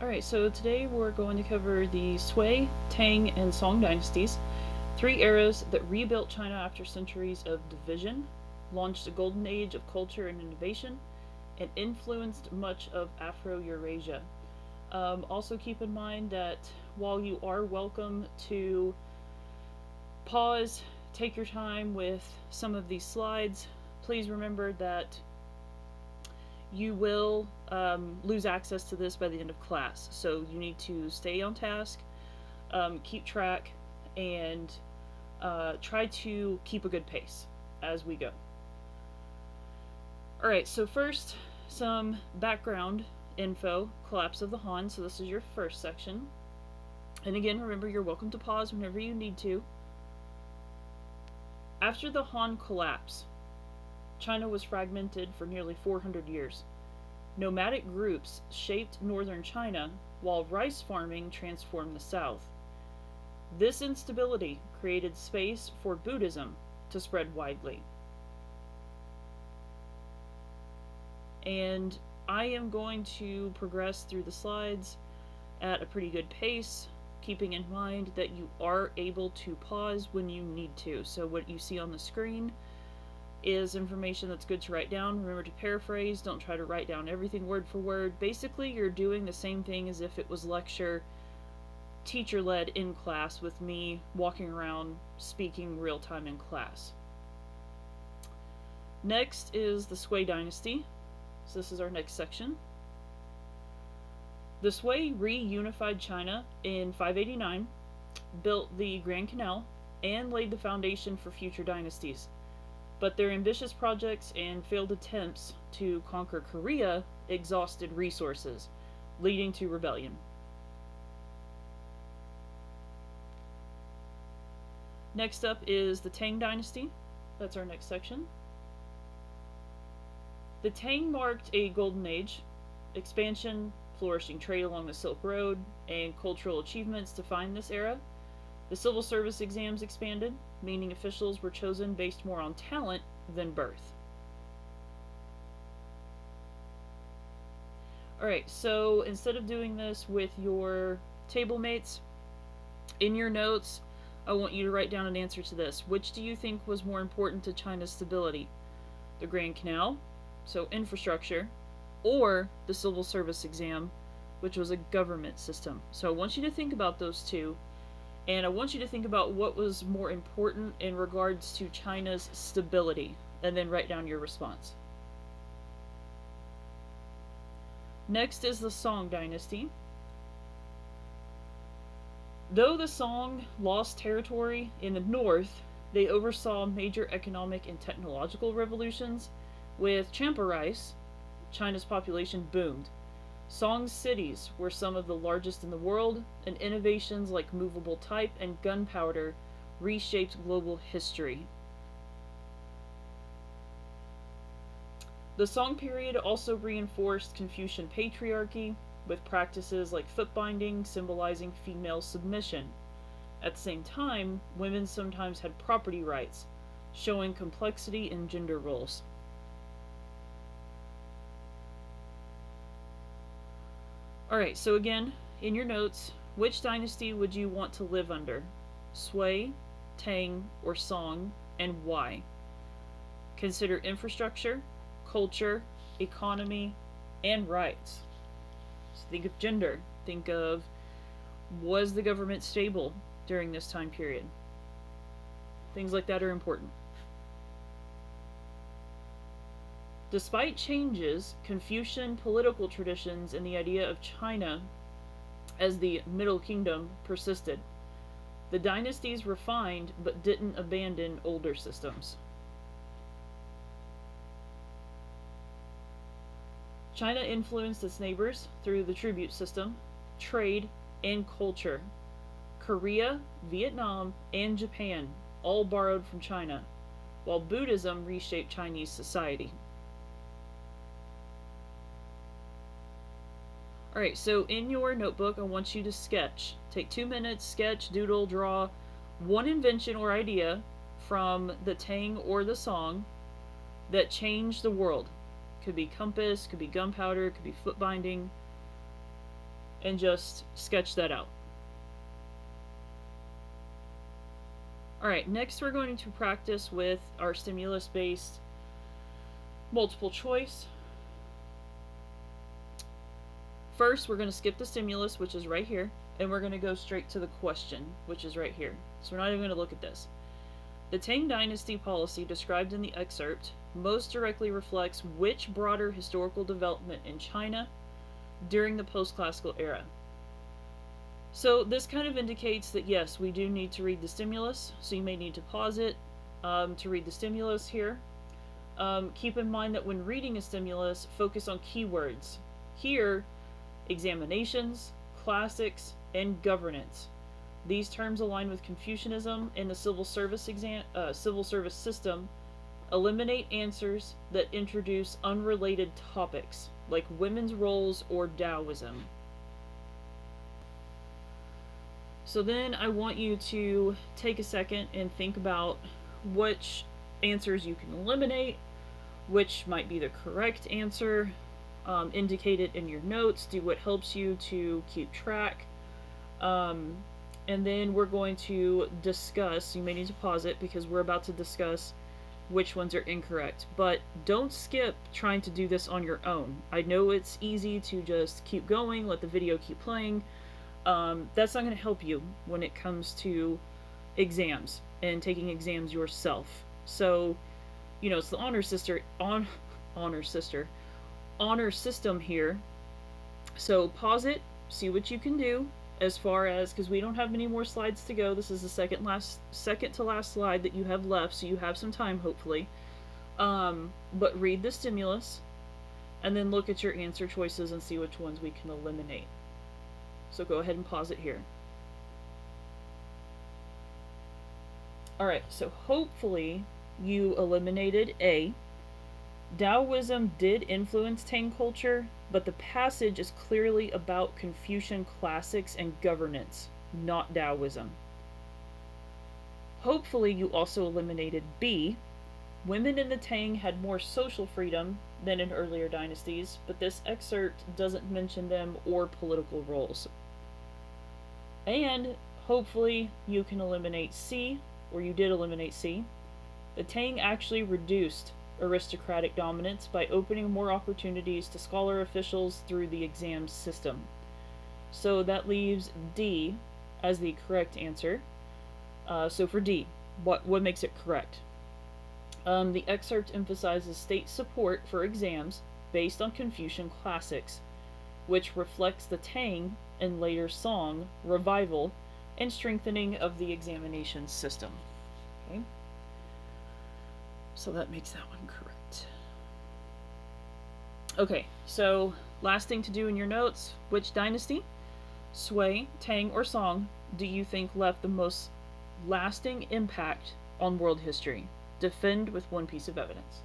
Alright, so today we're going to cover the Sui, Tang, and Song dynasties, three eras that rebuilt China after centuries of division, launched a golden age of culture and innovation, and influenced much of Afro Eurasia. Also, keep in mind that while you are welcome to pause, take your time with some of these slides, please remember that you will lose access to this by the end of class. So you need to stay on task, keep track, and try to keep a good pace as we go. Alright, so first, some background info, collapse of the Han. So this is your first section. And again, remember, you're welcome to pause whenever you need to. After the Han collapse, China was fragmented for nearly 400 years. Nomadic groups shaped northern China, while rice farming transformed the south. This instability created space for Buddhism to spread widely. And I am going to progress through the slides at a pretty good pace, keeping in mind that you are able to pause when you need to. So what you see on the screen is information that's good to write down. Remember to paraphrase, don't try to write down everything word for word. Basically, you're doing the same thing as if it was lecture, teacher-led in class, with me walking around speaking real time in class. Next is the Sui dynasty. So this is our next section. The Sui reunified China in 589, built the Grand Canal, and laid the foundation for future dynasties. But their ambitious projects and failed attempts to conquer Korea exhausted resources, leading to rebellion. Next up is the Tang dynasty. That's our next section. The Tang marked a golden age. Expansion, flourishing trade along the Silk Road, and cultural achievements defined this era. The civil service exams expanded, meaning officials were chosen based more on talent than birth. Alright, so instead of doing this with your table mates, in your notes, I want you to write down an answer to this. Which do you think was more important to China's stability? The Grand Canal, so infrastructure, or the civil service exam, which was a government system? So I want you to think about those two, and I want you to think about what was more important in regards to China's stability, and then write down your response. Next is the Song dynasty. Though the Song lost territory in the north, they oversaw major economic and technological revolutions. With champa rice, China's population boomed. Song's cities were some of the largest in the world, and innovations like movable type and gunpowder reshaped global history. The Song period also reinforced Confucian patriarchy, with practices like foot binding symbolizing female submission. At the same time, women sometimes had property rights, showing complexity in gender roles. Alright, so again, in your notes, which dynasty would you want to live under? Sui, Tang, or Song, and why? Consider infrastructure, culture, economy, and rights. So think of gender. Think of, was the government stable during this time period? Things like that are important. Despite changes, Confucian political traditions and the idea of China as the Middle Kingdom persisted. The dynasties refined but didn't abandon older systems. China influenced its neighbors through the tribute system, trade, and culture. Korea, Vietnam, and Japan all borrowed from China, while Buddhism reshaped Chinese society. Alright, so in your notebook, I want you to sketch. Take 2 minutes, sketch, doodle, draw one invention or idea from the Tang or the Song that changed the world. Could be compass, could be gunpowder, could be foot binding. and just sketch that out. Alright, next we're going to practice with our stimulus-based multiple choice. First, we're going to skip the stimulus, which is right here, and we're going to go straight to the question, which is right here. So we're not even going to look at this. The Tang Dynasty policy described in the excerpt most directly reflects which broader historical development in China during the post-classical era. So this kind of indicates that yes, we do need to read the stimulus, so you may need to pause it to read the stimulus here. Keep in mind that when reading a stimulus, focus on keywords. Here, examinations, classics, and governance. These terms align with Confucianism and the civil service system. Eliminate answers that introduce unrelated topics, like women's roles or Taoism. So then I want you to take a second and think about which answers you can eliminate, which might be the correct answer. Indicate it in your notes. Do what helps you to keep track. And then we're going to discuss, you may need to pause it because we're about to discuss which ones are incorrect. But don't skip trying to do this on your own. I know it's easy to just keep going, let the video keep playing. That's not going to help you when it comes to exams and taking exams yourself. So, you know, it's the honor system here. So pause it, see what you can do as far as, because we don't have many more slides to go. This is the second to last slide that you have left, so you have some time hopefully. But read the stimulus and then look at your answer choices and see which ones we can eliminate. So go ahead and pause it here. Alright, so hopefully you eliminated A. Taoism did influence Tang culture, but the passage is clearly about Confucian classics and governance, not Taoism. Hopefully you also eliminated B. Women in the Tang had more social freedom than in earlier dynasties, but this excerpt doesn't mention them or political roles. And hopefully you can eliminate C, or you did eliminate C. The Tang actually reduced aristocratic dominance by opening more opportunities to scholar officials through the exam system. So that leaves D as the correct answer. So for D, what makes it correct? The excerpt emphasizes state support for exams based on Confucian classics, which reflects the Tang and later Song revival and strengthening of the examination system. Okay? So that makes that one correct. Okay, so last thing to do in your notes, which dynasty, Sui, Tang, or Song do you think left the most lasting impact on world history? Defend with one piece of evidence.